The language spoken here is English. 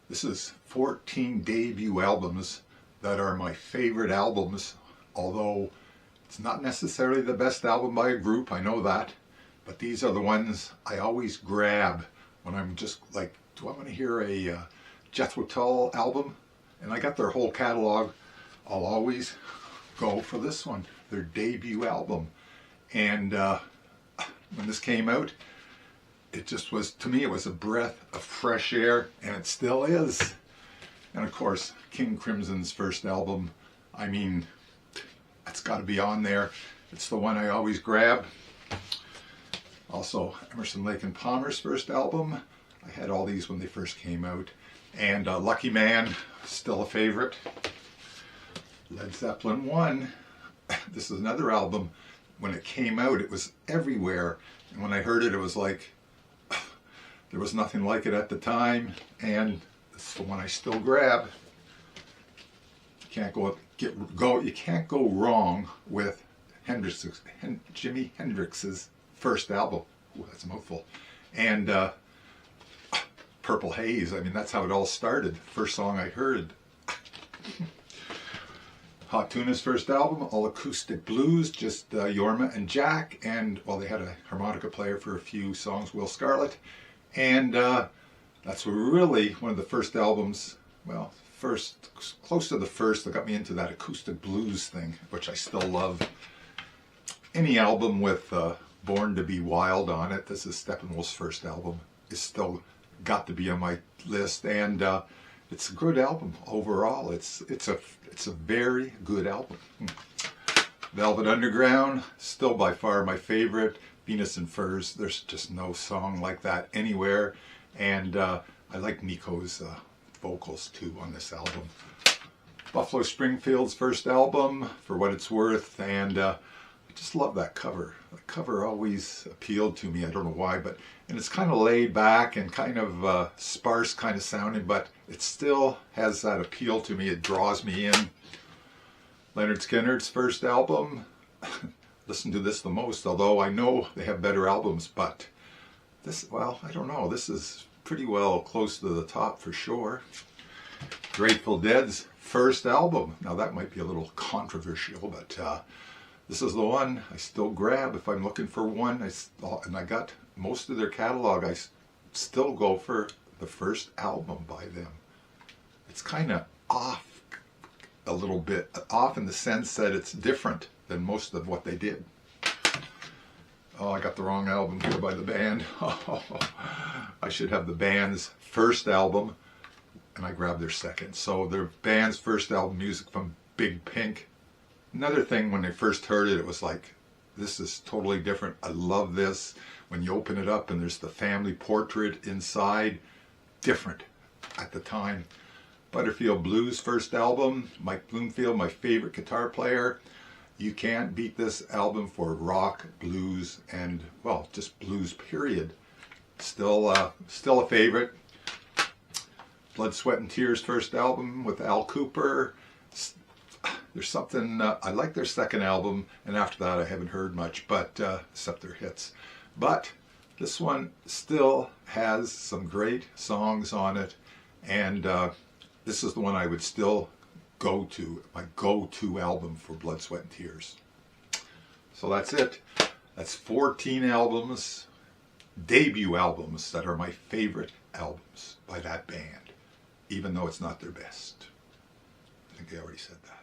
This is 14 debut albums that are my favorite albums, although it's not necessarily the best album by a group, I know that, but these are the ones I always grab when I'm just like, do I want to hear a Jethro Tull album? And I got their whole catalog. I'll always go for this one, their debut album. And when this came out, it just was, to me, it was a breath of fresh air, and it still is. And of course, King Crimson's first album, I mean, it's got to be on there. It's the one I always grab. Also, Emerson, Lake and Palmer's first album. I had all these when they first came out. And Lucky Man, still a favorite. Led Zeppelin 1. This is another album. When it came out, it was everywhere. And when I heard it, it was like, there was nothing like it at the time. And it's the one I still grab. You can't you can't go wrong with Jimi Hendrix's first album. Ooh, that's a mouthful. And Purple Haze. I mean, that's how it all started. First song I heard. Hot Tuna's first album, all acoustic blues, just Yorma and Jack, and well, they had a harmonica player for a few songs, Will Scarlett, and that's really one of the first albums, well, close to the first that got me into that acoustic blues thing, which I still love. Any album with Born to Be Wild on it, this is Steppenwolf's first album, is still got to be on my list, and it's a good album overall. It's a very good album. Velvet Underground, still by far my favorite. Venus and Furs, there's just no song like that anywhere. And I like Nico's vocals too on this album. Buffalo Springfield's first album, For What It's Worth, and I just love that cover. The cover always appealed to me, I don't know why, and it's kind of laid back and kind of sparse kind of sounding, but it still has that appeal to me. It draws me in. Leonard Skinner's first album, listen to this the most, although I know they have better albums, but this, well, I don't know, this is pretty well close to the top for sure. Grateful Dead's first album, now that might be a little controversial, but this is the one I still grab if I'm looking for one, and I got most of their catalog. I still go for the first album by them. It's kind of off a little bit, off in the sense that it's different than most of what they did. Oh, I got the wrong album here by the band. I should have the band's first album, and I grabbed their second. So their band's first album, music from Big Pink. Another thing, when I first heard it, it was like, this is totally different. I love this. When you open it up and there's the family portrait inside, different at the time. Butterfield Blues first album, Mike Bloomfield, my favorite guitar player. You can't beat this album for rock, blues, and, well, just blues period. Still a favorite. Blood, Sweat and Tears first album with Al Kooper. There's something, I like their second album, and after that I haven't heard much, but except their hits. But this one still has some great songs on it, and this is the one I would still go to, my go-to album for Blood, Sweat and Tears. So that's it. That's 14 albums, debut albums, that are my favorite albums by that band, even though it's not their best. I think I already said that.